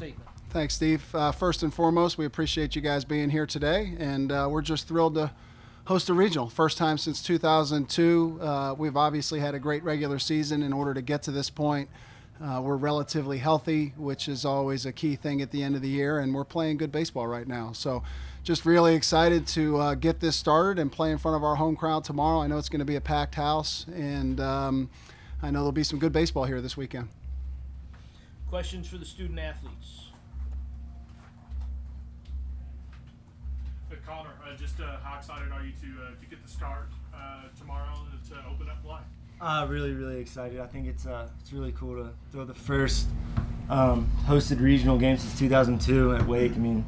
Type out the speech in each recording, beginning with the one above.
statement. Thanks, Steve. First and foremost, we appreciate you guys being here today, and we're just thrilled to host a regional. First time since 2002. We've obviously had a great regular season in order to get to this point. We're relatively healthy, which is always a key thing at the end of the year, and we're playing good baseball right now. So just really excited to get this started and play in front of our home crowd tomorrow. I know it's going to be a packed house, and I know there'll be some good baseball here this weekend. Questions for the student athletes? Connor, just how excited are you to get the start tomorrow to open up play? Really excited. I think it's really cool to throw the first hosted regional game since 2002 at Wake. I mean,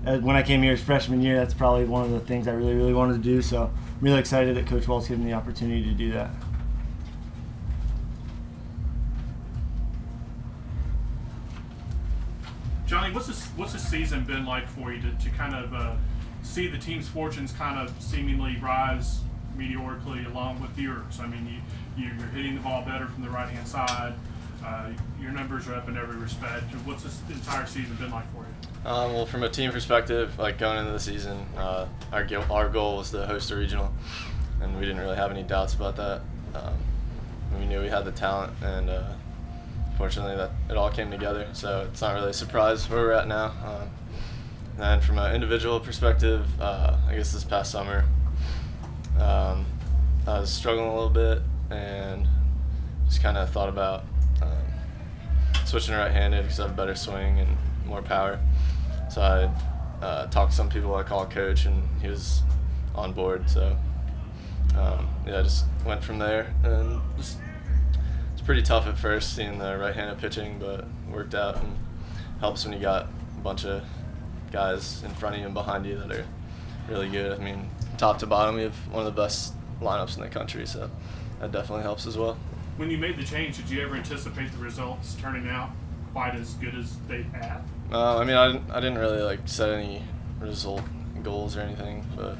when I came here as freshman year, that's probably one of the things I really wanted to do. So I'm really excited that Coach Walt's given me the opportunity to do that. Johnny, what's this season been like for you to kind of see the team's fortunes kind of seemingly rise meteorically along with yours? I mean, you're hitting the ball better from the right-hand side. Your numbers are up in every respect. What's this entire season been like for you? Well, from a team perspective, like going into the season, our goal was to host a regional, and we didn't really have any doubts about that. We knew we had the talent, and fortunately that it all came together. So it's not really a surprise where we're at now. And then from an individual perspective, I guess this past summer, I was struggling a little bit and just kind of thought about switching to right-handed because I have a better swing and more power. So I talked to some people I call coach, and he was on board. So yeah, I just went from there, and just it's pretty tough at first seeing the right-handed pitching, but worked out and helps when you got a bunch of guys in front of you and behind you that are really good. I mean, top to bottom, we have one of the best lineups in the country, so that definitely helps as well. When you made the change, did you ever anticipate the results turning out quite as good as they had? I mean, I didn't really like set any result goals or anything, but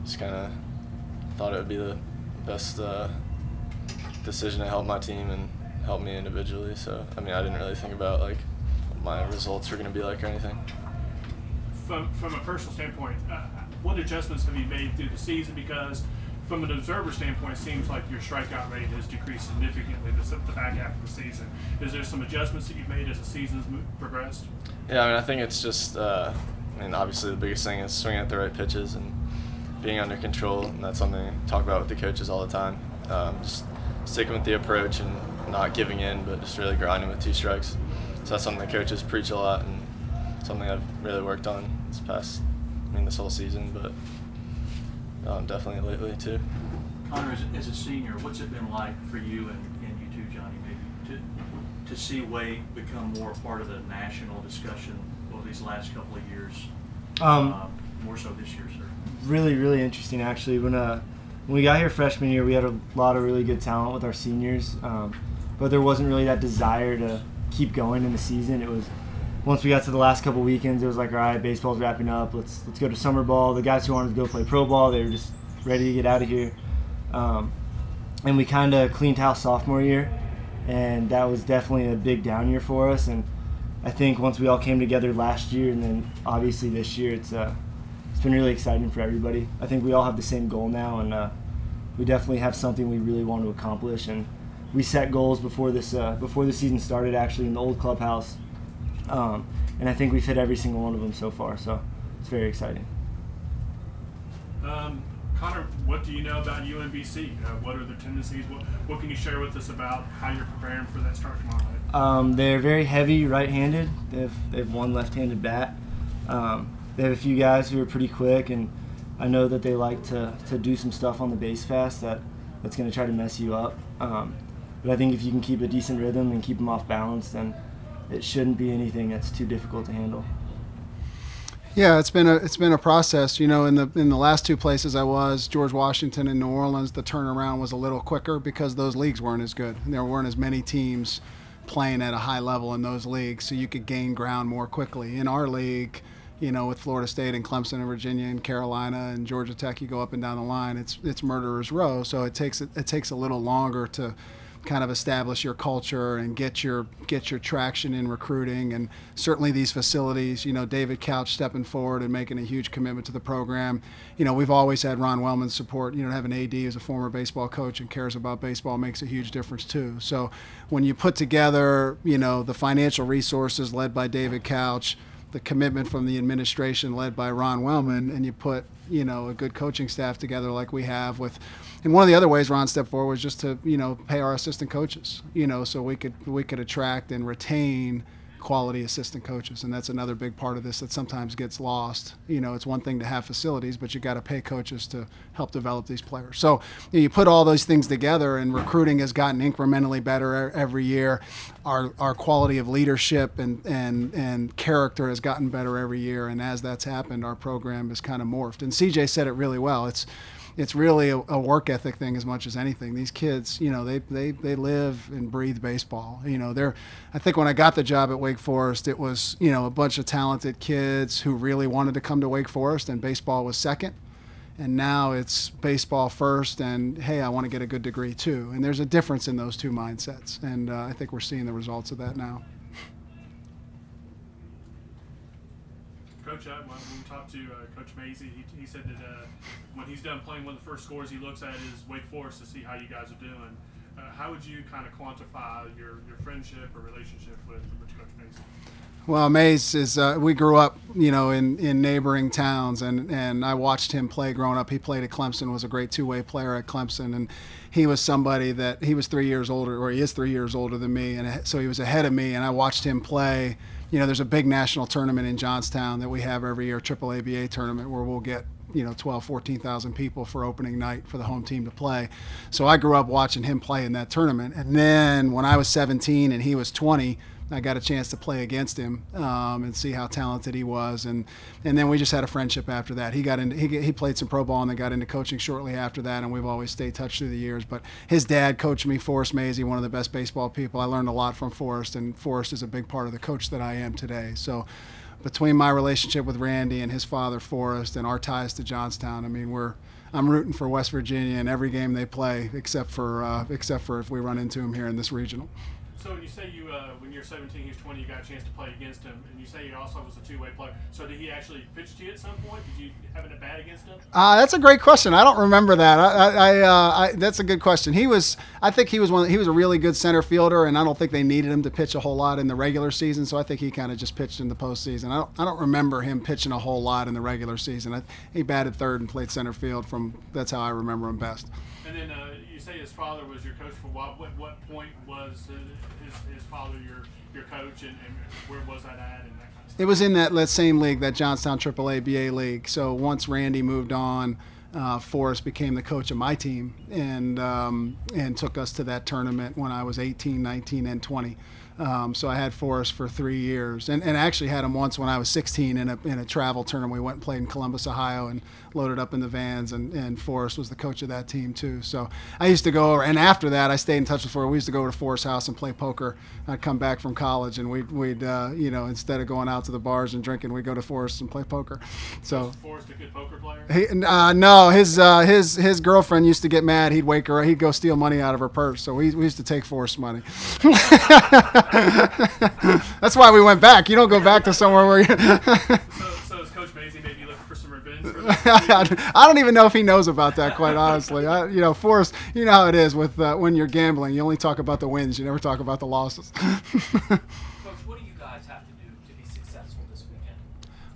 just kind of thought it would be the best decision to help my team and help me individually. So I mean, I didn't really think about like what my results were going to be like or anything. From a personal standpoint, what adjustments have you made through the season? Because from an observer standpoint, it seems like your strikeout rate has decreased significantly the back half of the season. Is there some adjustments that you've made as the season's progressed? Yeah, I mean, I think it's just, I mean, obviously the biggest thing is swinging at the right pitches and being under control, and that's something I talk about with the coaches all the time. Just sticking with the approach and not giving in, but just really grinding with 2 strikes. So that's something the coaches preach a lot, and something I've really worked on this whole season, but definitely lately too. Connor, as a senior, what's it been like for you and you too, Johnny, maybe to see Wade become more a part of the national discussion over these last couple of years, more so this year, sir? Really interesting, actually. When we got here freshman year, we had a lot of really good talent with our seniors, but there wasn't really that desire to keep going in the season. It was once we got to the last couple weekends, it was like, all right, baseball's wrapping up. Let's go to summer ball. The guys who wanted to go play pro ball, they were just ready to get out of here. And we kind of cleaned house sophomore year, and that was definitely a big down year for us. And I think once we all came together last year, and then obviously this year, it's been really exciting for everybody. I think we all have the same goal now, and we definitely have something we really want to accomplish. And we set goals before the season started, actually, in the old clubhouse. And I think we've hit every single one of them so far, so it's very exciting. Connor, what do you know about UMBC? What are their tendencies? What can you share with us about how you're preparing for that start tomorrow night? They're very heavy right-handed. They have one left-handed bat. They have a few guys who are pretty quick, and I know that they like to do some stuff on the base pass that's going to try to mess you up. But I think if you can keep a decent rhythm and keep them off balance, then it shouldn't be anything that's too difficult to handle. Yeah, it's been a process. You know, in the last 2 places I was, George Washington and New Orleans, the turnaround was a little quicker because those leagues weren't as good. There weren't as many teams playing at a high level in those leagues, so you could gain ground more quickly. In our league, you know, with Florida State and Clemson and Virginia and Carolina and Georgia Tech, you go up and down the line. It's murderer's row, so it takes a little longer to kind of establish your culture and get your traction in recruiting. And certainly these facilities, David Couch stepping forward and making a huge commitment to the program. We've always had Ron Wellman's support. To have an AD who's a former baseball coach and cares about baseball makes a huge difference too. So when you put together, the financial resources led by David Couch, the commitment from the administration led by Ron Wellman, and you put a good coaching staff together like we have with, and one of the other ways Ron stepped forward was just to pay our assistant coaches, so we could attract and retain quality assistant coaches, and that's another big part of this that sometimes gets lost. It's one thing to have facilities, but you got to pay coaches to help develop these players. So you put all those things together, and recruiting has gotten incrementally better every year. Our quality of leadership and character has gotten better every year, and as that's happened, our program has kind of morphed. And CJ said it really well. It's really a work ethic thing as much as anything. These kids, they live and breathe baseball. I think when I got the job at Wake Forest, it was, a bunch of talented kids who really wanted to come to Wake Forest, and baseball was second. And now it's baseball first, and hey, I want to get a good degree too. And there's a difference in those two mindsets, and I think we're seeing the results of that now. Coach, when we talked to Coach Mazie, he said that when he's done playing, one of the first scores he looks at is Wake Forest to see how you guys are doing. How would you kind of quantify your friendship or relationship with Coach Mazie? Well, Maze is, we grew up, in neighboring towns, and I watched him play growing up. He played at Clemson, was a great two-way player at Clemson, and he was somebody that he was 3 years older, or he is 3 years older than me, and so he was ahead of me, and I watched him play. There's a big national tournament in Johnstown that we have every year, AAA tournament, where we'll get 12, 14,000 people for opening night for the home team to play. So I grew up watching him play in that tournament. And then when I was 17 and he was 20, I got a chance to play against him and see how talented he was, and then we just had a friendship after that. He played some pro ball and then got into coaching shortly after that, and we've always stayed in touch through the years. But his dad coached me, Forrest Mazie, one of the best baseball people. I learned a lot from Forrest, and Forrest is a big part of the coach that I am today. So between my relationship with Randy and his father Forrest and our ties to Johnstown, I'm rooting for West Virginia in every game they play, except for if we run into him here in this regional. So when you say when you're 17, he was 20, you got a chance to play against him, and you say he also was a two-way player. So did he actually pitch to you at some point? Did you have an at-bat against him? That's a great question. I don't remember that. That's a good question. I think he was a really good center fielder, and I don't think they needed him to pitch a whole lot in the regular season. So I think he kind of just pitched in the postseason. I don't remember him pitching a whole lot in the regular season. He batted third and played center field. That's how I remember him best. And then you say his father was your coach for a while. What point was his father your coach, and where was that at, and that kind of stuff? It was in that same league, that Johnstown AAA BA league. So once Randy moved on, Forrest became the coach of my team and took us to that tournament when I was 18, 19, and 20. So I had Forrest for 3 years, and actually had him once when I was 16 in a travel tournament. We went and played in Columbus, Ohio, and loaded up in the vans, and Forrest was the coach of that team too. So I used to go over, and after that I stayed in touch with Forrest. We used to go over to Forrest's house and play poker. I'd come back from college, and we'd instead of going out to the bars and drinking, we'd go to Forrest and play poker. So was Forrest a good poker player? No, his girlfriend used to get mad. He'd wake her. He'd go steal money out of her purse. So we used to take Forrest's money. That's why we went back. You don't go back to somewhere where you So is Coach Mazie maybe looking for some revenge for that? I don't even know if he knows about that, quite honestly. Forrest, you know how it is with when you're gambling. You only talk about the wins. You never talk about the losses. Coach, what do you guys have to do to be successful this weekend?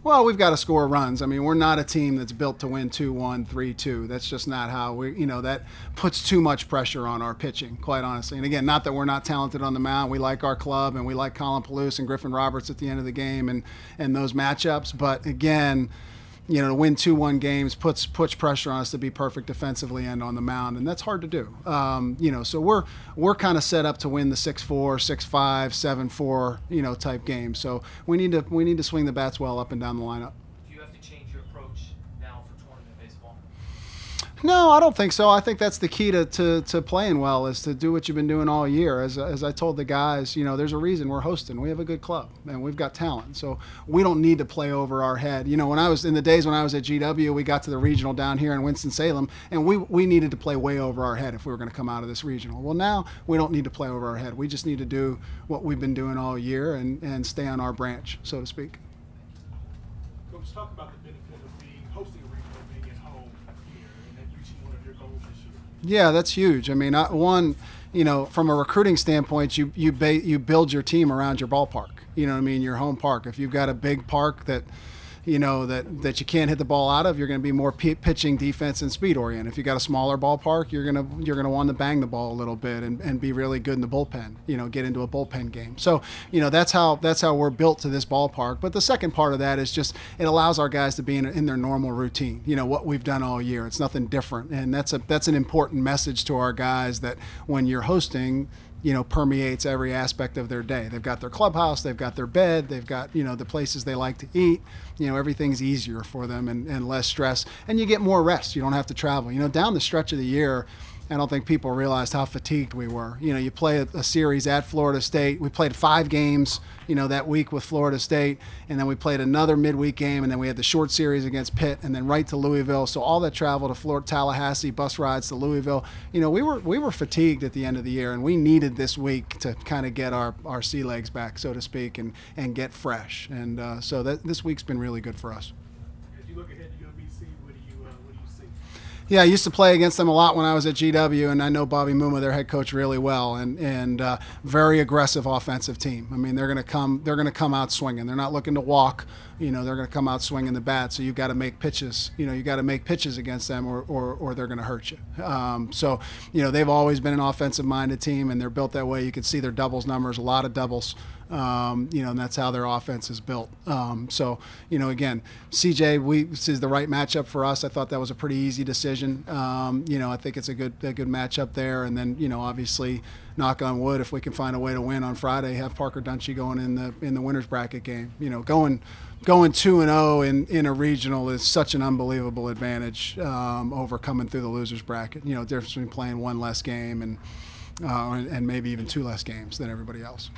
Well, we've got to score runs. We're not a team that's built to win 2-1, 3-2. That's just not how that puts too much pressure on our pitching, quite honestly. And again, not that we're not talented on the mound. We like our club, and we like Colin Palouse and Griffin Roberts at the end of the game and those matchups. But again, to win 2-1 games puts pressure on us to be perfect defensively and on the mound, and that's hard to do. So we're kind of set up to win the 6-4, 6-5, 7-4, type games. So we need to swing the bats well up and down the lineup. Do you have to change your approach now for tournament baseball? No, I don't think so. I think that's the key to playing well is to do what you've been doing all year. As I told the guys, there's a reason we're hosting. We have a good club and we've got talent. So we don't need to play over our head. When I was in the days when I was at GW, we got to the regional down here in Winston-Salem and we needed to play way over our head if we were going to come out of this regional. Well, now we don't need to play over our head. We just need to do what we've been doing all year and stay on our branch, so to speak. Coach, talk about the benefit of hosting a regional, being at home here, and then reaching one of your goals this year. Yeah, that's huge. I mean, from a recruiting standpoint, you build your team around your ballpark. Your home park. If you've got a big park that you can't hit the ball out of, you're going to be more pitching, defense, and speed oriented. If you got a smaller ballpark, you're gonna want to bang the ball a little bit and be really good in the bullpen. Get into a bullpen game. So that's how we're built to this ballpark. But the second part of that is just it allows our guys to be in their normal routine. What we've done all year. It's nothing different, and that's an important message to our guys that when you're hosting, permeates every aspect of their day. They've got their clubhouse, they've got their bed, they've got, the places they like to eat. Everything's easier for them and less stress. And you get more rest. You don't have to travel. Down the stretch of the year, I don't think people realized how fatigued we were. You play a series at Florida State. We played 5 games, that week with Florida State, and then we played another midweek game, and then we had the short series against Pitt, and then right to Louisville. So all that travel to Florida, Tallahassee, bus rides to Louisville. We were fatigued at the end of the year, and we needed this week to kind of get our sea legs back, so to speak, and get fresh. And so this week's been really good for us. As you look ahead to UMBC, what do you see? Yeah, I used to play against them a lot when I was at GW, and I know Bobby Muma, their head coach, really well, and very aggressive offensive team. I mean, they're going to come out swinging. They're not looking to walk. They're going to come out swinging the bat. So you've got to make pitches. You got to make pitches against them, or they're going to hurt you. So they've always been an offensive-minded team, and they're built that way. You can see their doubles numbers, a lot of doubles. And that's how their offense is built. So, again, CJ, this is the right matchup for us. I thought that was a pretty easy decision. I think it's a good matchup there. And then, obviously, knock on wood, if we can find a way to win on Friday, have Parker Dunshee going in the winners bracket game. Going 2-0 in a regional is such an unbelievable advantage over coming through the losers bracket. Difference between playing one less game and maybe even 2 less games than everybody else.